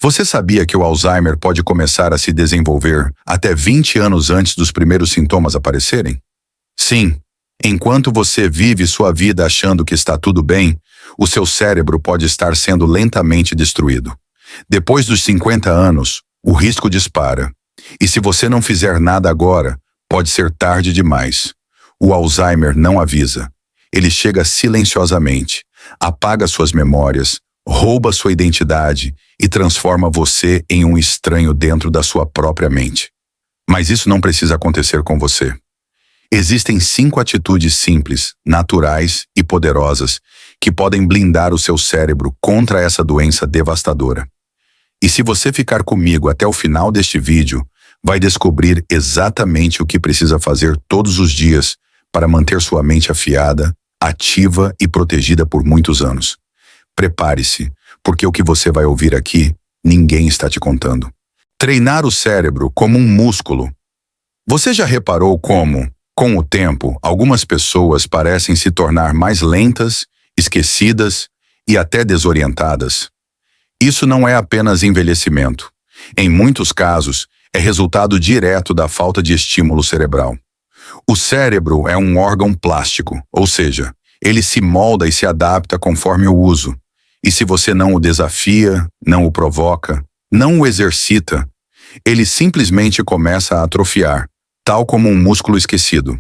Você sabia que o Alzheimer pode começar a se desenvolver até 20 anos antes dos primeiros sintomas aparecerem? Sim, enquanto você vive sua vida achando que está tudo bem, o seu cérebro pode estar sendo lentamente destruído. Depois dos 50 anos, o risco dispara. E se você não fizer nada agora, pode ser tarde demais. O Alzheimer não avisa. Ele chega silenciosamente, apaga suas memórias, rouba sua identidade e transforma você em um estranho dentro da sua própria mente. Mas isso não precisa acontecer com você. Existem 5 atitudes simples, naturais e poderosas que podem blindar o seu cérebro contra essa doença devastadora. E se você ficar comigo até o final deste vídeo, vai descobrir exatamente o que precisa fazer todos os dias para manter sua mente afiada, ativa e protegida por muitos anos. Prepare-se, porque o que você vai ouvir aqui, ninguém está te contando. Treinar o cérebro como um músculo. Você já reparou como, com o tempo, algumas pessoas parecem se tornar mais lentas, esquecidas e até desorientadas? Isso não é apenas envelhecimento. Em muitos casos, é resultado direto da falta de estímulo cerebral. O cérebro é um órgão plástico, ou seja, ele se molda e se adapta conforme o uso. E se você não o desafia, não o provoca, não o exercita, ele simplesmente começa a atrofiar, tal como um músculo esquecido.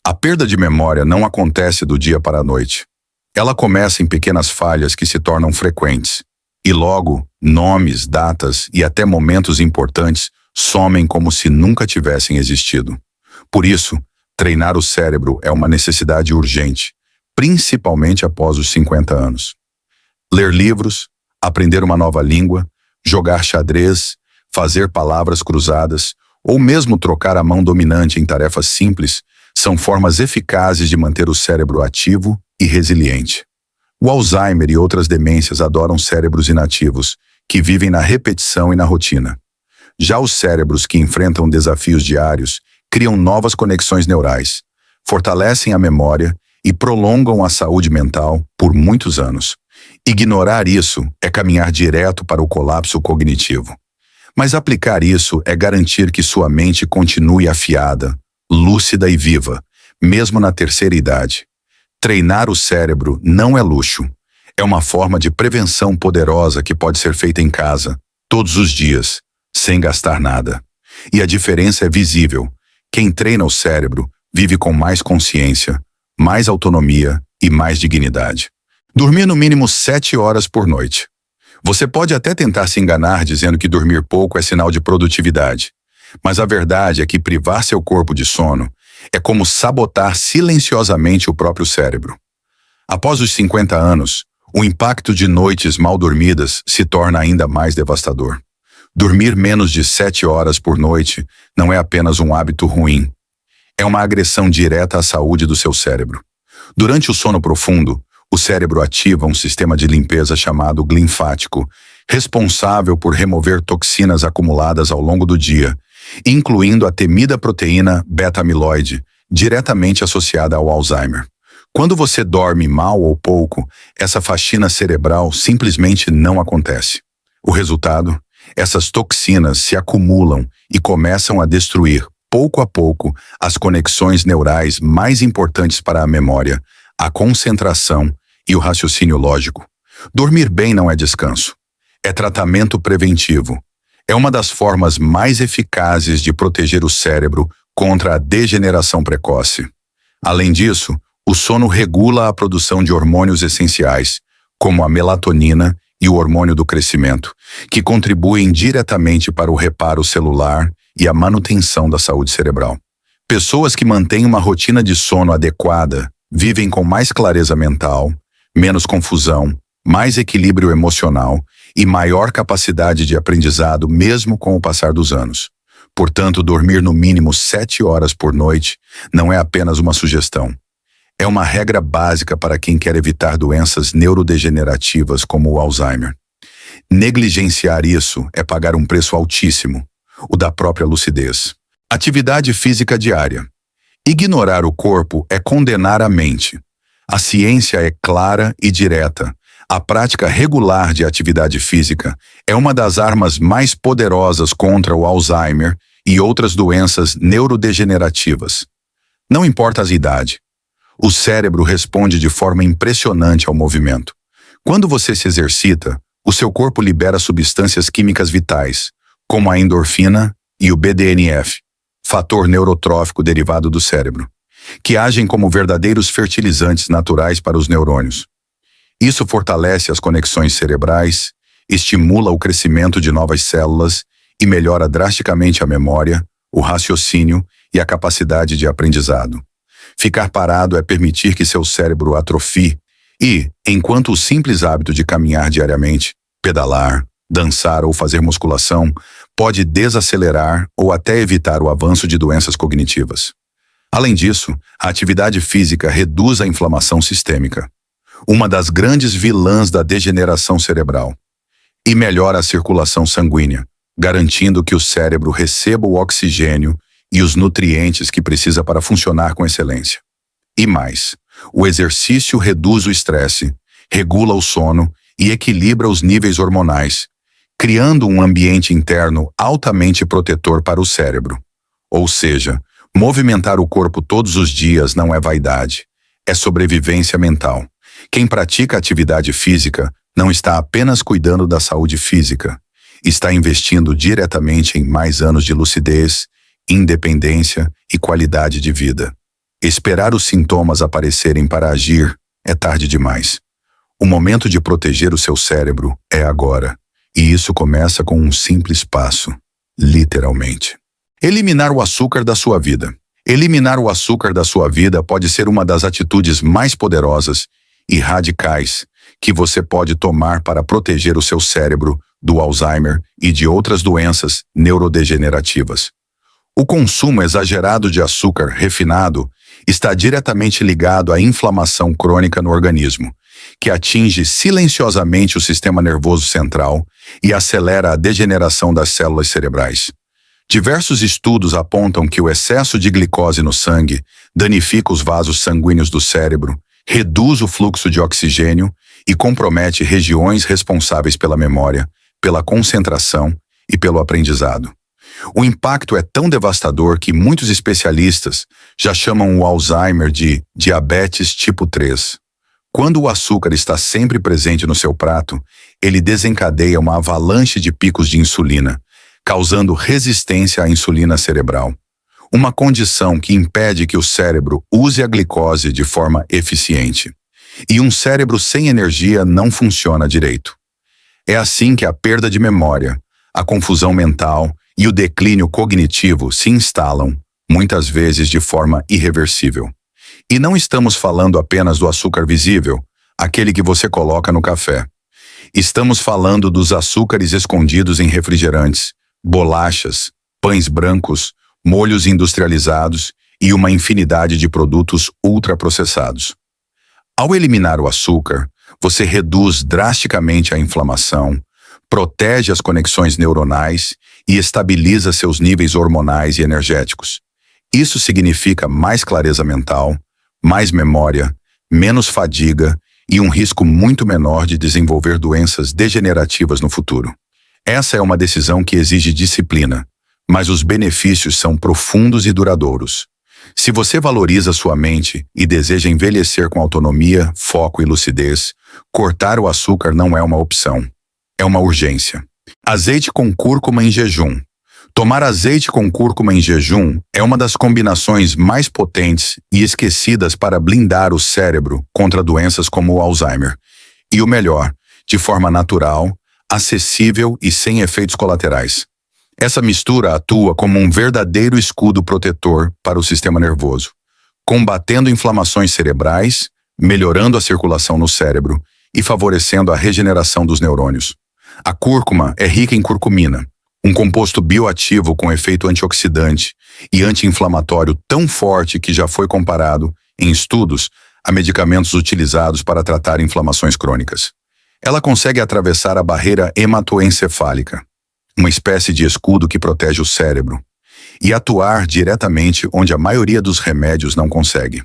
A perda de memória não acontece do dia para a noite. Ela começa em pequenas falhas que se tornam frequentes. E logo, nomes, datas e até momentos importantes somem como se nunca tivessem existido. Por isso, treinar o cérebro é uma necessidade urgente, principalmente após os 50 anos. Ler livros, aprender uma nova língua, jogar xadrez, fazer palavras cruzadas ou mesmo trocar a mão dominante em tarefas simples são formas eficazes de manter o cérebro ativo e resiliente. O Alzheimer e outras demências adoram cérebros inativos, que vivem na repetição e na rotina. Já os cérebros que enfrentam desafios diários criam novas conexões neurais, fortalecem a memória e prolongam a saúde mental por muitos anos. Ignorar isso é caminhar direto para o colapso cognitivo. Mas aplicar isso é garantir que sua mente continue afiada, lúcida e viva, mesmo na terceira idade. Treinar o cérebro não é luxo. É uma forma de prevenção poderosa que pode ser feita em casa, todos os dias, sem gastar nada. E a diferença é visível. Quem treina o cérebro vive com mais consciência, mais autonomia e mais dignidade. Dormir no mínimo 7 horas por noite. Você pode até tentar se enganar dizendo que dormir pouco é sinal de produtividade. Mas a verdade é que privar seu corpo de sono é como sabotar silenciosamente o próprio cérebro. Após os 50 anos, o impacto de noites mal dormidas se torna ainda mais devastador. Dormir menos de 7 horas por noite não é apenas um hábito ruim. É uma agressão direta à saúde do seu cérebro. Durante o sono profundo, o cérebro ativa um sistema de limpeza chamado linfático, responsável por remover toxinas acumuladas ao longo do dia, incluindo a temida proteína beta-amiloide, diretamente associada ao Alzheimer. Quando você dorme mal ou pouco, essa faxina cerebral simplesmente não acontece. O resultado? Essas toxinas se acumulam e começam a destruir, pouco a pouco, as conexões neurais mais importantes para a memória, a concentração e o raciocínio lógico. Dormir bem não é descanso. É tratamento preventivo. É uma das formas mais eficazes de proteger o cérebro contra a degeneração precoce. Além disso, o sono regula a produção de hormônios essenciais, como a melatonina e o hormônio do crescimento, que contribuem diretamente para o reparo celular e a manutenção da saúde cerebral. Pessoas que mantêm uma rotina de sono adequada vivem com mais clareza mental, menos confusão, mais equilíbrio emocional e maior capacidade de aprendizado mesmo com o passar dos anos. Portanto, dormir no mínimo 7 horas por noite não é apenas uma sugestão. É uma regra básica para quem quer evitar doenças neurodegenerativas como o Alzheimer. Negligenciar isso é pagar um preço altíssimo, o da própria lucidez. Atividade física diária. Ignorar o corpo é condenar a mente. A ciência é clara e direta. A prática regular de atividade física é uma das armas mais poderosas contra o Alzheimer e outras doenças neurodegenerativas. Não importa a idade, o cérebro responde de forma impressionante ao movimento. Quando você se exercita, o seu corpo libera substâncias químicas vitais, como a endorfina e o BDNF, fator neurotrófico derivado do cérebro, que agem como verdadeiros fertilizantes naturais para os neurônios. Isso fortalece as conexões cerebrais, estimula o crescimento de novas células e melhora drasticamente a memória, o raciocínio e a capacidade de aprendizado. Ficar parado é permitir que seu cérebro atrofie e, enquanto o simples hábito de caminhar diariamente, pedalar, dançar ou fazer musculação pode desacelerar ou até evitar o avanço de doenças cognitivas. Além disso, a atividade física reduz a inflamação sistêmica, uma das grandes vilãs da degeneração cerebral, e melhora a circulação sanguínea, garantindo que o cérebro receba o oxigênio e os nutrientes que precisa para funcionar com excelência. E mais, o exercício reduz o estresse, regula o sono e equilibra os níveis hormonais, criando um ambiente interno altamente protetor para o cérebro. Ou seja, movimentar o corpo todos os dias não é vaidade, é sobrevivência mental. Quem pratica atividade física não está apenas cuidando da saúde física, está investindo diretamente em mais anos de lucidez, independência e qualidade de vida. Esperar os sintomas aparecerem para agir é tarde demais. O momento de proteger o seu cérebro é agora, e isso começa com um simples passo, literalmente. Eliminar o açúcar da sua vida. Eliminar o açúcar da sua vida pode ser uma das atitudes mais poderosas e radicais que você pode tomar para proteger o seu cérebro do Alzheimer e de outras doenças neurodegenerativas. O consumo exagerado de açúcar refinado está diretamente ligado à inflamação crônica no organismo, que atinge silenciosamente o sistema nervoso central e acelera a degeneração das células cerebrais. Diversos estudos apontam que o excesso de glicose no sangue danifica os vasos sanguíneos do cérebro, reduz o fluxo de oxigênio e compromete regiões responsáveis pela memória, pela concentração e pelo aprendizado. O impacto é tão devastador que muitos especialistas já chamam o Alzheimer de diabetes tipo 3. Quando o açúcar está sempre presente no seu prato, ele desencadeia uma avalanche de picos de insulina, causando resistência à insulina cerebral. Uma condição que impede que o cérebro use a glicose de forma eficiente. E um cérebro sem energia não funciona direito. É assim que a perda de memória, a confusão mental e o declínio cognitivo se instalam, muitas vezes de forma irreversível. E não estamos falando apenas do açúcar visível, aquele que você coloca no café. Estamos falando dos açúcares escondidos em refrigerantes, bolachas, pães brancos, molhos industrializados e uma infinidade de produtos ultraprocessados. Ao eliminar o açúcar, você reduz drasticamente a inflamação, protege as conexões neuronais e estabiliza seus níveis hormonais e energéticos. Isso significa mais clareza mental, mais memória, menos fadiga e um risco muito menor de desenvolver doenças degenerativas no futuro. Essa é uma decisão que exige disciplina, mas os benefícios são profundos e duradouros. Se você valoriza sua mente e deseja envelhecer com autonomia, foco e lucidez, cortar o açúcar não é uma opção. É uma urgência. Azeite com cúrcuma em jejum. Tomar azeite com cúrcuma em jejum é uma das combinações mais potentes e esquecidas para blindar o cérebro contra doenças como o Alzheimer. E o melhor, de forma natural, acessível e sem efeitos colaterais. Essa mistura atua como um verdadeiro escudo protetor para o sistema nervoso, combatendo inflamações cerebrais, melhorando a circulação no cérebro e favorecendo a regeneração dos neurônios. A cúrcuma é rica em curcumina, um composto bioativo com efeito antioxidante e anti-inflamatório tão forte que já foi comparado, em estudos, a medicamentos utilizados para tratar inflamações crônicas. Ela consegue atravessar a barreira hematoencefálica, uma espécie de escudo que protege o cérebro, e atuar diretamente onde a maioria dos remédios não consegue.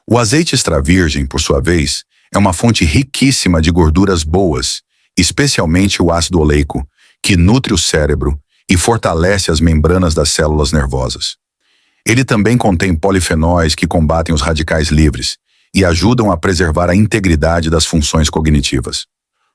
O azeite extra virgem, por sua vez, é uma fonte riquíssima de gorduras boas, especialmente o ácido oleico, que nutre o cérebro e fortalece as membranas das células nervosas. Ele também contém polifenóis que combatem os radicais livres e ajudam a preservar a integridade das funções cognitivas.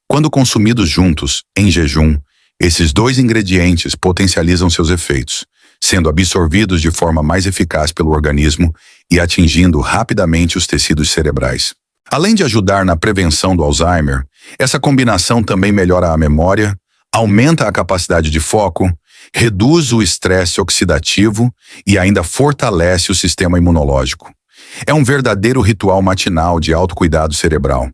Quando consumidos juntos, em jejum, esses dois ingredientes potencializam seus efeitos, sendo absorvidos de forma mais eficaz pelo organismo e atingindo rapidamente os tecidos cerebrais. Além de ajudar na prevenção do Alzheimer, essa combinação também melhora a memória, aumenta a capacidade de foco, reduz o estresse oxidativo e ainda fortalece o sistema imunológico. É um verdadeiro ritual matinal de autocuidado cerebral.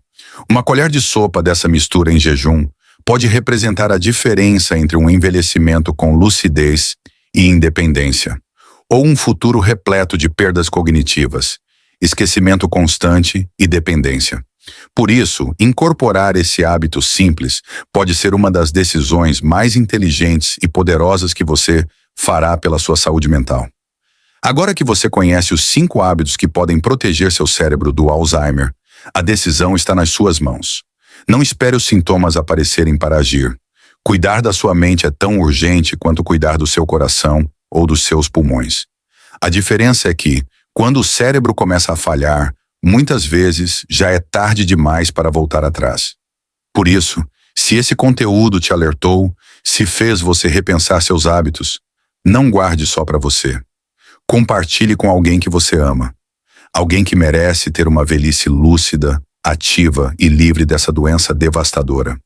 Uma colher de sopa dessa mistura em jejum pode representar a diferença entre um envelhecimento com lucidez e independência, ou um futuro repleto de perdas cognitivas, esquecimento constante e dependência. Por isso, incorporar esse hábito simples pode ser uma das decisões mais inteligentes e poderosas que você fará pela sua saúde mental. Agora que você conhece os 5 hábitos que podem proteger seu cérebro do Alzheimer, a decisão está nas suas mãos. Não espere os sintomas aparecerem para agir. Cuidar da sua mente é tão urgente quanto cuidar do seu coração ou dos seus pulmões. A diferença é que, quando o cérebro começa a falhar, muitas vezes já é tarde demais para voltar atrás. Por isso, se esse conteúdo te alertou, se fez você repensar seus hábitos, não guarde só para você. Compartilhe com alguém que você ama. Alguém que merece ter uma velhice lúcida, ativa e livre dessa doença devastadora.